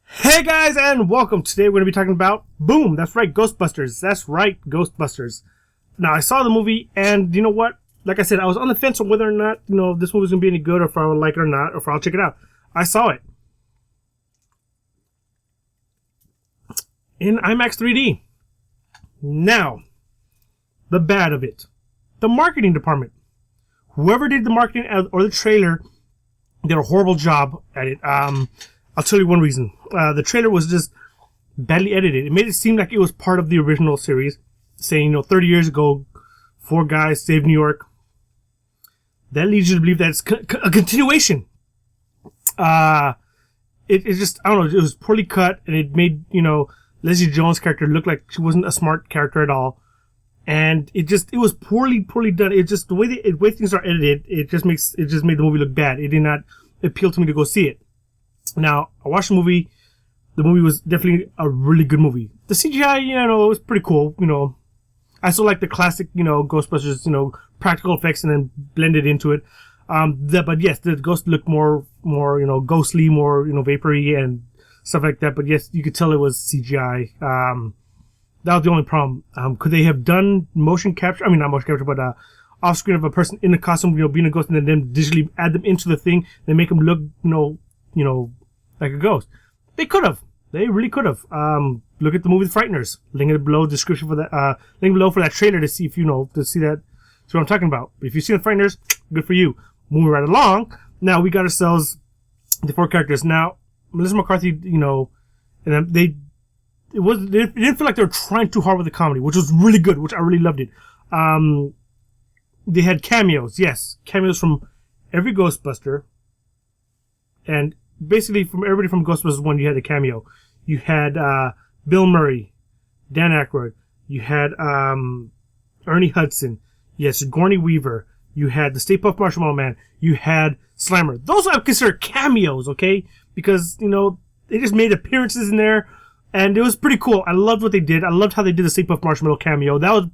Hey guys, and welcome. Today we're going to be talking about, boom, that's right, Ghostbusters. That's right, Ghostbusters. Now, I saw the movie, and you know what? Like I said, I was on the fence on whether or not, this movie's going to be any good, or if I would like it or not, or if I'll check it out. I saw it in IMAX 3D. Now, the bad of it. The marketing department. Whoever did the marketing or the trailer did a horrible job at it. I'll tell you one reason. The trailer was just badly edited. It made it seem like it was part of the original series, saying, 30 years ago, 4 guys saved New York. That leads you to believe that it's a continuation. It just, I don't know, it was poorly cut, and it made, Leslie Jones' character look like she wasn't a smart character at all. And it was poorly done. It just, the way things are edited, it just made the movie look bad. It did not appeal to me to go see it. Now, I watched the movie. The movie was definitely a really good movie. The CGI, it was pretty cool. I still like the classic, Ghostbusters, practical effects and then blended into it. But yes, the ghost looked more, ghostly, more, vapory and stuff like that. But yes, you could tell it was CGI. That was the only problem. Could they have done motion capture? I mean, not motion capture, but off screen of a person in the costume, being a ghost, and then digitally add them into the thing, and make them look, like a ghost. They could have. They really could have. Look at the movie The Frighteners. Link it below, description for that. Link below for that trailer to see if to see that. That's what I'm talking about. But if you've seen The Frighteners, good for you. Moving right along. Now we got ourselves the 4 characters. Now Melissa McCarthy, and they didn't feel like they were trying too hard with the comedy, which was really good, which I really loved it. They had cameos, yes, cameos from every Ghostbuster, and basically from everybody from Ghostbusters 1, you had a cameo. You had Bill Murray, Dan Aykroyd, you had Ernie Hudson, yes, Sigourney Weaver, you had the Stay Puft Marshmallow Man, you had Slimer. Those I consider cameos, okay? Because, they just made appearances in there, and it was pretty cool. I loved what they did. I loved how they did the Stay Puft Marshmallow cameo. That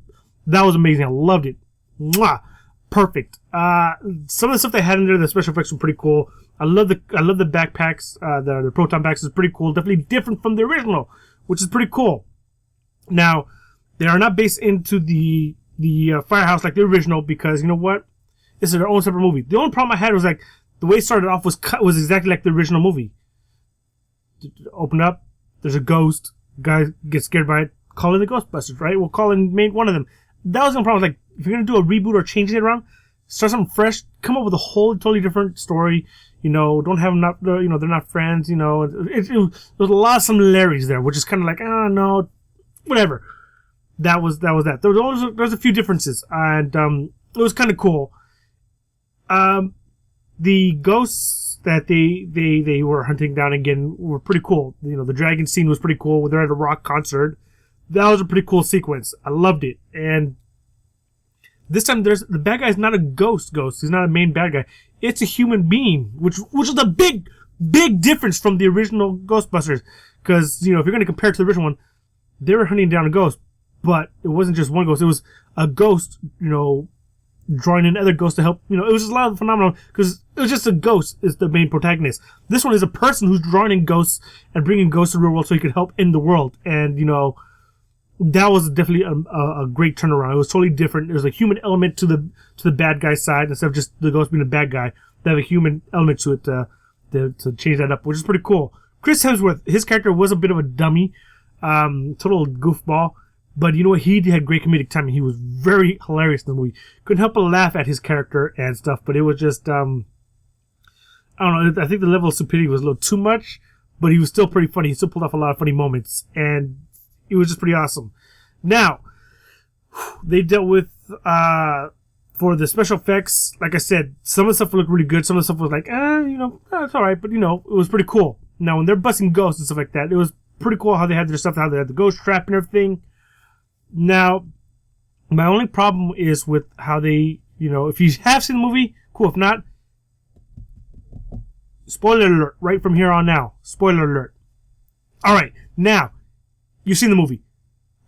was amazing. I loved it. Mwah! Perfect. Some of the stuff they had in there, the special effects were pretty cool. I love the backpacks. The proton packs is pretty cool. Definitely different from the original, which is pretty cool. Now, they are not based into the firehouse like the original, because you know what? This is their own separate movie. The only problem I had was like the way it started off was exactly like the original movie. Open up, there's a ghost. Guy gets scared by it. Call in the Ghostbusters, right? We'll call in one of them. That was the problem. Like, if you're gonna do a reboot or changing it around, start something fresh. Come up with a whole totally different story. Don't have them not. They're not friends. There was a lot of similarities there, which is kind of like, no, whatever. That was that. There's a few differences, and it was kind of cool. The ghosts that they were hunting down again were pretty cool. The dragon scene was pretty cool. They're at a rock concert. That was a pretty cool sequence. I loved it. And this time, the bad guy is not a ghost. He's not a main bad guy. It's a human being, which is a big difference from the original Ghostbusters. Because, if you're going to compare it to the original one, they were hunting down a ghost. But it wasn't just one ghost. It was a ghost, drawing in other ghosts to help. It was just a lot of phenomenon, because it was just a ghost is the main protagonist. This one is a person who's drawing in ghosts and bringing ghosts to the real world so he could help end the world. And, that was definitely a great turnaround. It was totally different. There's a human element to the bad guy side instead of just the ghost being a bad guy. They have a human element to it to change that up, which is pretty cool. Chris Hemsworth, his character was a bit of a dummy, total goofball, but you know what? He had great comedic timing. He was very hilarious in the movie. Couldn't help but laugh at his character and stuff, but it was just I don't know. I think the level of stupidity was a little too much, but he was still pretty funny. He still pulled off a lot of funny moments, and it was just pretty awesome. Now, they dealt with, for the special effects, like I said, some of the stuff looked really good. Some of the stuff was like, it's alright, but, it was pretty cool. Now, when they're busting ghosts and stuff like that, it was pretty cool how they had their stuff, how they had the ghost trap and everything. Now, my only problem is with how they, if you have seen the movie, cool. If not, spoiler alert, right from here on now. Spoiler alert. Alright, now, you've seen the movie.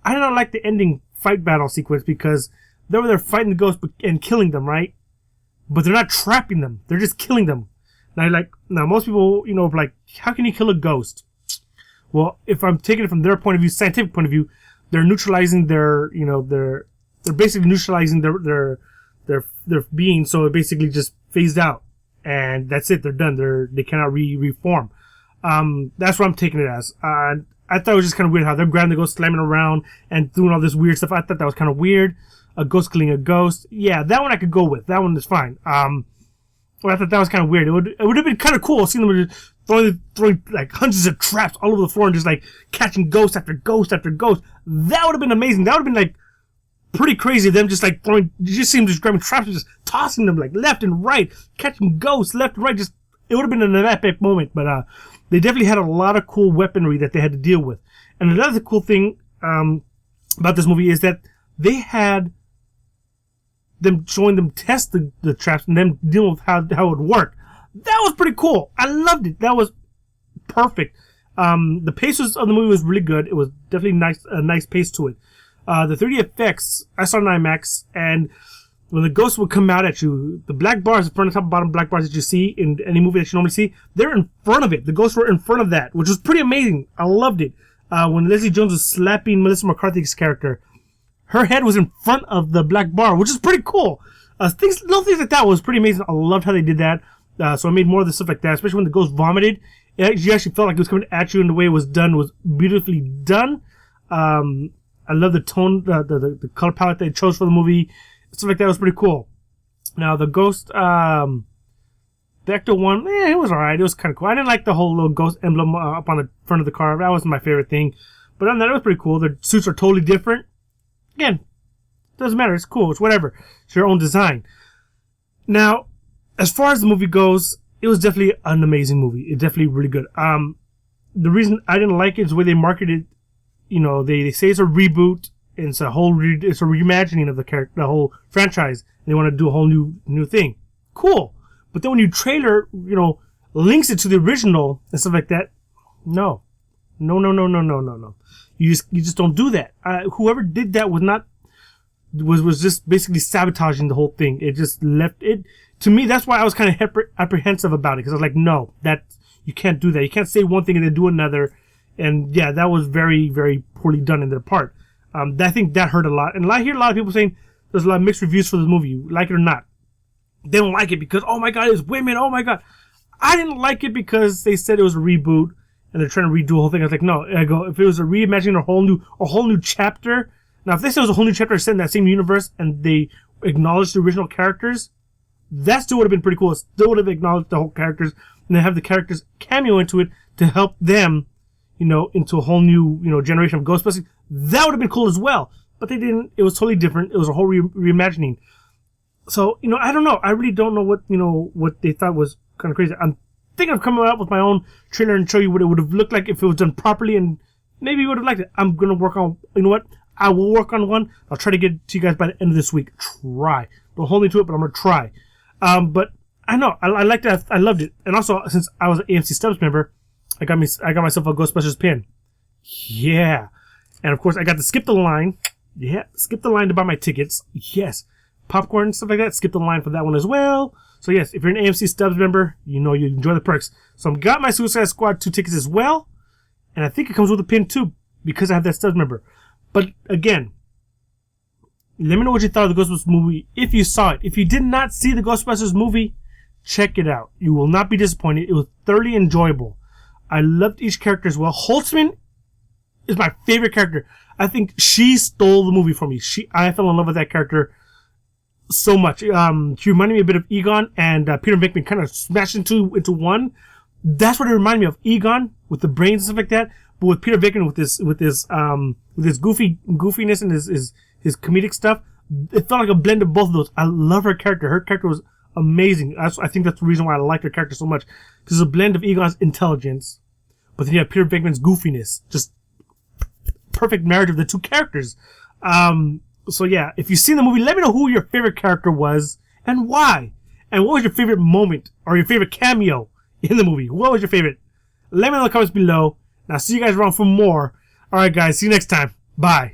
I did not like the ending fight battle sequence because they were there fighting the ghosts and killing them, right? but they're not trapping them. They're just killing them. Now most people, like, how can you kill a ghost? Well, if I'm taking it from their point of view, scientific point of view, they're neutralizing they're basically neutralizing their being, so it basically just phased out, and that's it. They're done. They cannot reform. That's what I'm taking it as. I thought it was just kind of weird how they're grabbing the ghost, slamming around, and doing all this weird stuff. I thought that was kind of weird. A ghost killing a ghost. Yeah, that one I could go with. That one is fine. Well, I thought that was kind of weird. It would have been kind of cool seeing them just throwing like hundreds of traps all over the floor and just like catching ghost after ghost after ghost. That would have been amazing. That would have been like pretty crazy. Them just like throwing, you just see them just grabbing traps and just tossing them like left and right, catching ghosts left and right. Just, it would have been an epic moment. But they definitely had a lot of cool weaponry that they had to deal with. And another cool thing about this movie is that they had them showing them test the traps and them dealing with how it would work. That was pretty cool. I loved it. That was perfect. The pace of the movie was really good. It was definitely a nice pace to it. The 3D effects, I saw in IMAX, and when the ghosts would come out at you, the black bars, the front and top and bottom black bars that you see in any movie that you normally see, they're in front of it. The ghosts were in front of that, which was pretty amazing. I loved it. When Leslie Jones was slapping Melissa McCarthy's character, her head was in front of the black bar, which is pretty cool. Little things like that was pretty amazing. I loved how they did that. So I made more of the stuff like that, especially when the ghost vomited. You actually felt like it was coming at you, and the way it was done was beautifully done. I love the tone, the color palette they chose for the movie. Stuff like that was pretty cool. Now, the ghost, the Ecto one, it was alright. It was kind of cool. I didn't like the whole little ghost emblem up on the front of the car. That wasn't my favorite thing. But other than that, it was pretty cool. Their suits are totally different. Again, doesn't matter. It's cool. It's whatever. It's your own design. Now, as far as the movie goes, it was definitely an amazing movie. It's definitely really good. The reason I didn't like it is the way they marketed. They say it's a reboot. And it's a reimagining of the whole franchise. And they want to do a whole new thing. Cool. But then when you trailer, links it to the original and stuff like that, no. You just don't do that. Whoever did that was just basically sabotaging the whole thing. It just left it. To me, that's why I was kind of apprehensive about it, because I was like, no, you can't do that. You can't say one thing and then do another. And yeah, that was very, very poorly done in their part. I think that hurt a lot. And I hear a lot of people saying there's a lot of mixed reviews for this movie, like it or not. They don't like it because, oh my god, it's women, oh my god. I didn't like it because they said it was a reboot and they're trying to redo the whole thing. I was like, no. I go, if it was a reimagining a whole new chapter. Now, if they said it was a whole new chapter set in that same universe and they acknowledged the original characters, that still would have been pretty cool. It still would have acknowledged the whole characters and then have the characters cameo into it to help them, into a whole new, generation of Ghostbusters. That would have been cool as well. But they didn't. It was totally different. It was a whole reimagining. So, I don't know. I really don't know what they thought was kind of crazy. I'm thinking of coming up with my own trailer and show you what it would have looked like if it was done properly, and maybe you would have liked it. I'm going to work on, I will work on one. I'll try to get it to you guys by the end of this week. Try. Don't hold me to it, but I'm going to try. But I know. I liked it. I loved it. And also, since I was an AMC Stubs member, I got myself a Ghostbusters pin. Yeah. And of course, I got to skip the line. Yeah, skip the line to buy my tickets. Yes. Popcorn and stuff like that. Skip the line for that one as well. So yes, if you're an AMC Stubs member, you enjoy the perks. So I've got my Suicide Squad 2 tickets as well. And I think it comes with a pin too, because I have that Stubs member. But again, let me know what you thought of the Ghostbusters movie if you saw it. If you did not see the Ghostbusters movie, check it out. You will not be disappointed. It was thoroughly enjoyable. I loved each character as well. Holtzman is my favorite character. I think she stole the movie for me. I fell in love with that character so much. She reminded me a bit of Egon and Peter Venkman kind of smashed into one. That's what it reminded me of. Egon with the brains and stuff like that, but with Peter Venkman with his goofiness and his comedic stuff. It felt like a blend of both of those. I love her character. Her character was amazing. I think that's the reason why I liked her character so much, because it's a blend of Egon's intelligence, but then you have Peter Venkman's goofiness. Just perfect marriage of the two characters. So yeah, if you've seen the movie, let me know who your favorite character was and why. And what was your favorite moment or your favorite cameo in the movie? What was your favorite? Let me know in the comments below. And I'll see you guys around for more. Alright guys, see you next time. Bye.